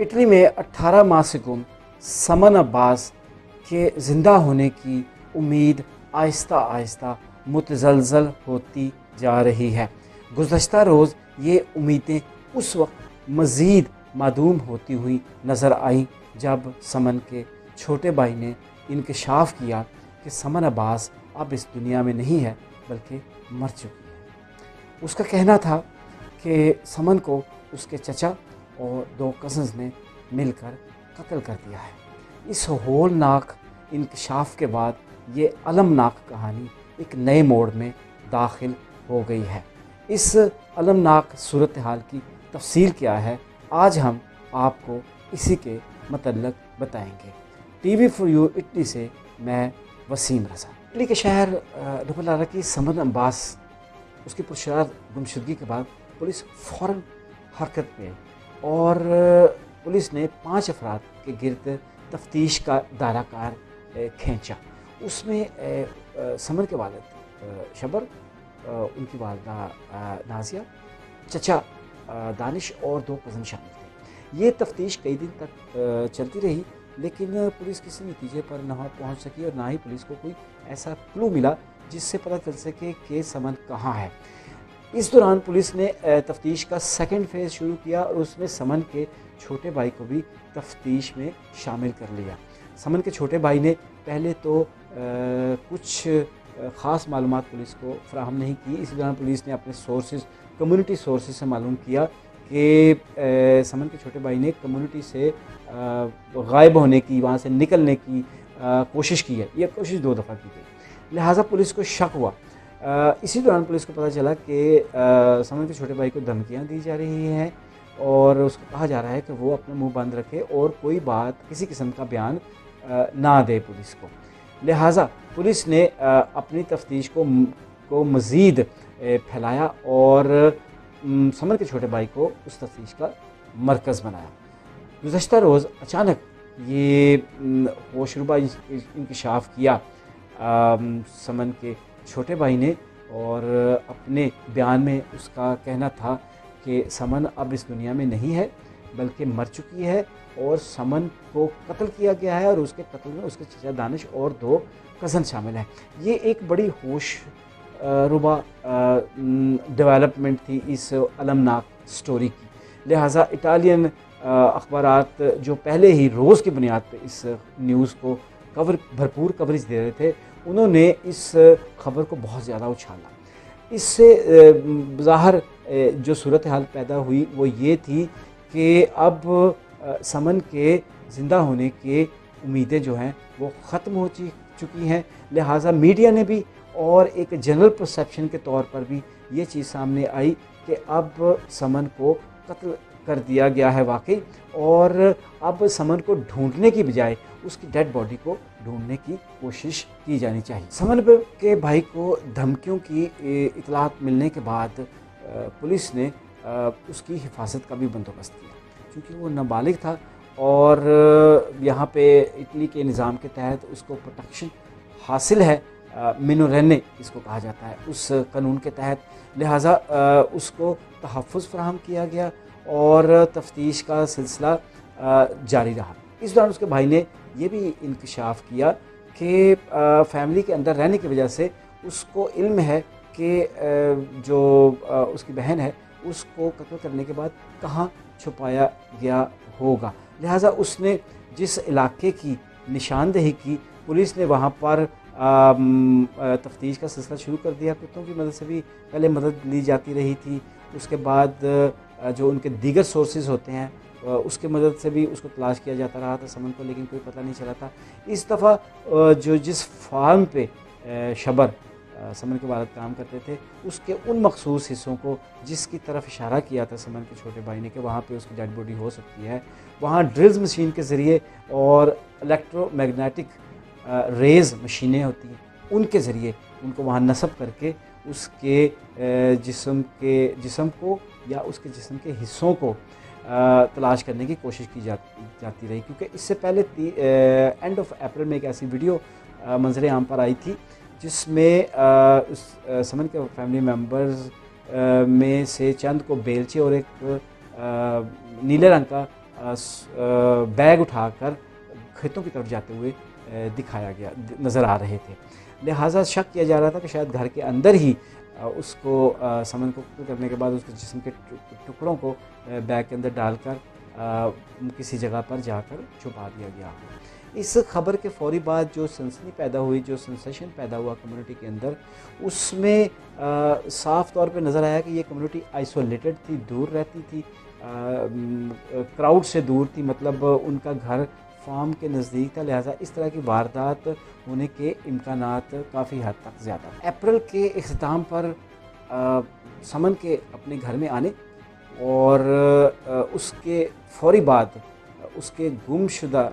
Italy में 18 माह से गुम समन अब्बास के ज़िंदा होने की उम्मीद आहिस्ता आहिस्ता मुतज़लज़ल होती जा रही है। गुज़श्ता रोज़ ये उम्मीदें उस वक्त मज़ीद मादूम होती हुई नज़र आई जब समन के छोटे भाई ने इंकशाफ किया कि समन अब्बास अब इस दुनिया में नहीं है बल्कि मर चुकी है। उसका कहना था कि समन को उसके चचा और 2 कज़न्स ने मिलकर कत्ल कर दिया है। इस होलनाक इंकशाफ के बाद ये अलमनाक कहानी एक नए मोड़ में दाखिल हो गई है। इस अलमनाक सूरत हाल की तफसील क्या है, आज हम आपको इसी के मतलब बताएंगे। टीवी फॉर यू इटली से मैं वसीम रज़ा। इटली के शहर रुपलारा की समन अब्बास उसकी पुरशरार गुमशुदगी के बाद पुलिस फ़ौरन हरकत में और पुलिस ने 5 अफराद के गिर्द तफ्तीश का दायरा कार खींचा। उसमें समन के वालिद शबर, उनकी वालदा नाजिया, चचा दानिश और 2 कज़न शामिल थे। ये तफ्तीश कई दिन तक चलती रही लेकिन पुलिस किसी नतीजे पर ना पहुंच सकी और ना ही पुलिस को कोई ऐसा क्लू मिला जिससे पता चल सके कि समन कहाँ है। इस दौरान पुलिस ने तफ्तीश का सेकंड फेज़ शुरू किया और उसमें समन के छोटे भाई को भी तफ्तीश में शामिल कर लिया। समन के छोटे भाई ने पहले तो कुछ ख़ास मालूमात पुलिस को फ़राहम नहीं की। इसी दौरान पुलिस ने अपने सोर्सेज, कम्युनिटी सोर्सेज से मालूम किया कि समन के छोटे भाई ने कम्युनिटी से गायब होने की, वहाँ से निकलने की कोशिश की है। यह कोशिश 2 दफ़ा की गई, लिहाजा पुलिस को शक हुआ। इसी दौरान पुलिस को पता चला कि समन के छोटे भाई को धमकियाँ दी जा रही हैं और उसको कहा जा रहा है कि वो अपना मुंह बंद रखे और कोई बात, किसी किस्म का बयान ना दे पुलिस को। लिहाजा पुलिस ने अपनी तफ्तीश को मज़ीद फैलाया और समन के छोटे भाई को उस तफ्तीश का मरकज़ बनाया। गुज़श्ता रोज़ अचानक ये होशरुबा इंकशाफ किया समन के छोटे भाई ने और अपने बयान में उसका कहना था कि समन अब इस दुनिया में नहीं है बल्कि मर चुकी है और समन को कत्ल किया गया है और उसके कत्ल में उसके चचा दानिश और 2 कज़न शामिल हैं। ये एक बड़ी होश रुबा डेवलपमेंट थी इस अलमनाक स्टोरी की। लिहाजा इटालियन अखबारात जो पहले ही रोज़ की बुनियाद पर इस न्यूज़ को भरपूर कवरेज दे रहे थे, उन्होंने इस ख़बर को बहुत ज़्यादा उछाला। इससे ज़ाहिर जो सूरत हाल पैदा हुई वो ये थी कि अब समन के ज़िंदा होने के उम्मीदें जो हैं वो ख़त्म हो चुकी हैं। लिहाजा मीडिया ने भी और एक जनरल परसेप्शन के तौर पर भी ये चीज़ सामने आई कि अब समन को कत्ल कर दिया गया है वाकई, और अब समन को ढूंढने की बजाय उसकी डेड बॉडी को ढूंढने की कोशिश की जानी चाहिए। समन के भाई को धमकियों की इतलात मिलने के बाद पुलिस ने उसकी हिफाजत का भी बंदोबस्त किया, क्योंकि वो नाबालिग था और यहाँ पे इटली के निज़ाम के तहत उसको प्रोटेक्शन हासिल है, मिनोरेने इसको कहा जाता है, उस कानून के तहत। लिहाजा उसको तहफ़्फ़ुज़ फ़राहम किया गया और तफ्तीश का सिलसिला जारी रहा। इस दौरान उसके भाई ने यह भी इंकशाफ किया कि फैमिली के अंदर रहने की वजह से उसको इल्म है कि जो उसकी बहन है उसको कत्ल करने के बाद कहाँ छुपाया गया होगा। लिहाजा उसने जिस इलाके की निशानदेही की, पुलिस ने वहाँ पर तफ्तीश का सिलसिला शुरू कर दिया। कुत्तों की मदद से भी पहले मदद ली जाती रही थी, उसके बाद जो उनके दीगर सोर्सेज होते हैं उसके मदद से भी उसको तलाश किया जाता रहा था समन को, लेकिन कोई पता नहीं चला था। इस दफ़ा जिस फार्म पे शबर समन के वालिद काम करते थे, उसके उन मखसूस हिस्सों को जिसकी तरफ इशारा किया था समन के छोटे भाई ने कि वहाँ पे उसकी डेड बॉडी हो सकती है, वहाँ ड्रिल्स मशीन के ज़रिए और इलेक्ट्रोमैग्नेटिक रेज़ मशीनें होती हैं, उनके ज़रिए उनको वहाँ नस्ब करके उसके जिस्म को या उसके जिस्म के हिस्सों को तलाश करने की कोशिश की जाती रही। क्योंकि इससे पहले एंड ऑफ अप्रैल में एक ऐसी वीडियो मंजर आम पर आई थी जिसमें उस समन के फैमिली मेम्बर्स में से चंद को बेलचे और एक नीले रंग का बैग उठाकर खेतों की तरफ जाते हुए दिखाया गया नज़र आ रहे थे। लिहाजा शक किया जा रहा था कि शायद घर के अंदर ही उसको समन को कत्ल करने के बाद उसके जिस्म के टुकड़ों को बैग के अंदर डालकर किसी जगह पर जाकर छुपा दिया गया। इस खबर के फौरी बाद जो सनसनी पैदा हुई, जो सेंसेशन पैदा हुआ कम्युनिटी के अंदर, उसमें साफ तौर पे नज़र आया कि ये कम्युनिटी आइसोलेटेड थी, दूर रहती थी, क्राउड से दूर थी, मतलब उनका घर फार्म के नज़दीक था। लिहाजा इस तरह की वारदात होने के इम्कानात काफ़ी हद तक ज़्यादा। अप्रैल के इख्तिताम पर समन के अपने घर में आने और उसके फौरी बाद उसके गुमशुदा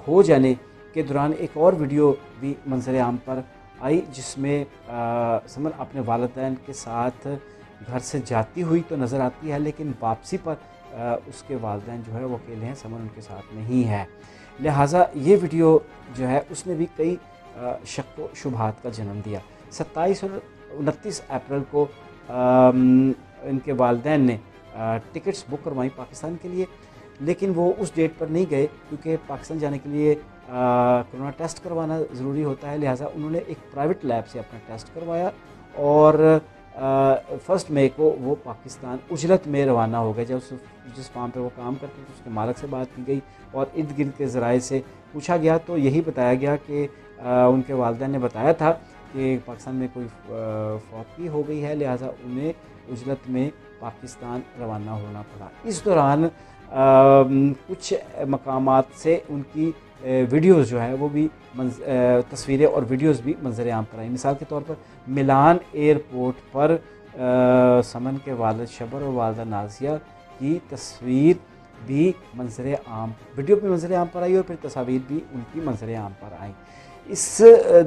हो जाने के दौरान एक और वीडियो भी मंजर आम पर आई, जिसमें समन अपने वालिदैन के साथ घर से जाती हुई तो नज़र आती है, लेकिन वापसी पर उसके वालिदैन जो है वो अकेले हैं, समन उनके साथ नहीं है। लिहाजा ये वीडियो जो है उसने भी कई शक व शुबहात का जन्म दिया। 27 और 29 अप्रैल को इनके वालिदैन ने टिकट्स बुक करवाई पाकिस्तान के लिए, लेकिन वो उस डेट पर नहीं गए क्योंकि पाकिस्तान जाने के लिए कोरोना टेस्ट करवाना ज़रूरी होता है। लिहाजा उन्होंने एक प्राइवेट लैब से अपना टेस्ट करवाया और 1 मई को वो पाकिस्तान उजरत में रवाना हो गए। जब जिस फार्म पे वो काम करते थे उसके मालिक से बात की गई और इर्द गिर्द के ज़राए से पूछा गया तो यही बताया गया कि उनके वालिदैन ने बताया था कि पाकिस्तान में कोई फौतगी हो गई है, लिहाजा उन्हें उजरत में पाकिस्तान रवाना होना पड़ा। इस दौरान कुछ मकामात से उनकी वीडियोज़ जो है वो भी तस्वीरें और वीडियोज़ भी मंजर आम पर आई। मिसाल के तौर पर मिलान एयरपोर्ट पर समन के वालिद शबर और वालिदा नाजिया की तस्वीर भी मंजर आम, वीडियो भी मंजर आम पर आई और फिर तस्वीर भी उनकी मंजर आम पर आई। इस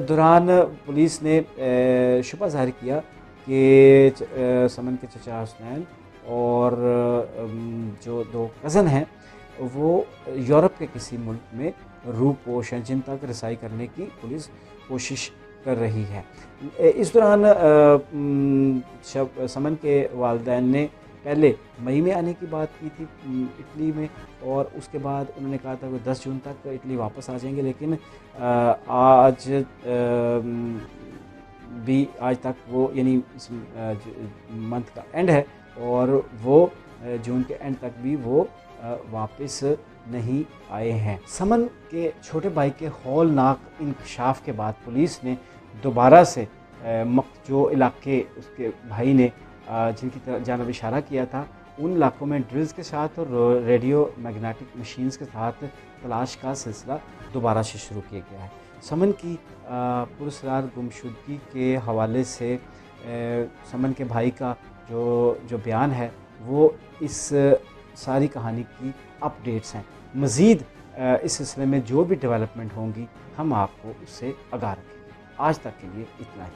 दौरान पुलिस ने शुबा ज़ाहिर किया कि समन के चचा हुसनैन और जो 2 कज़न हैं वो यूरोप के किसी मुल्क में रूपोश हैं, जिन तक रसाई करने की पुलिस कोशिश कर रही है। इस दौरान समन के वालिदैन ने पहले मई में आने की बात की थी इटली में, और उसके बाद उन्होंने कहा था कि 10 जून तक इटली वापस आ जाएंगे, लेकिन आज तक वो यानी मंथ का एंड है और वो जून के एंड तक भी वो वापस नहीं आए हैं। समन के छोटे भाई के हौलनाक इंकशाफ के बाद पुलिस ने दोबारा से जो इलाके उसके भाई ने जिनकी जानब इशारा किया था उन इलाकों में ड्रिल्स के साथ और रेडियो मैग्नेटिक मशीन्स के साथ तलाश का सिलसिला दोबारा से शुरू किया गया है। समन की पुरस्कार गुमशुदगी के हवाले से समन के भाई का जो बयान है वो इस सारी कहानी की अपडेट्स हैं। मज़ीद इस सिलसिले में जो भी डेवलपमेंट होंगी हम आपको उससे आगाह रखेंगे। आज तक के लिए इतना ही।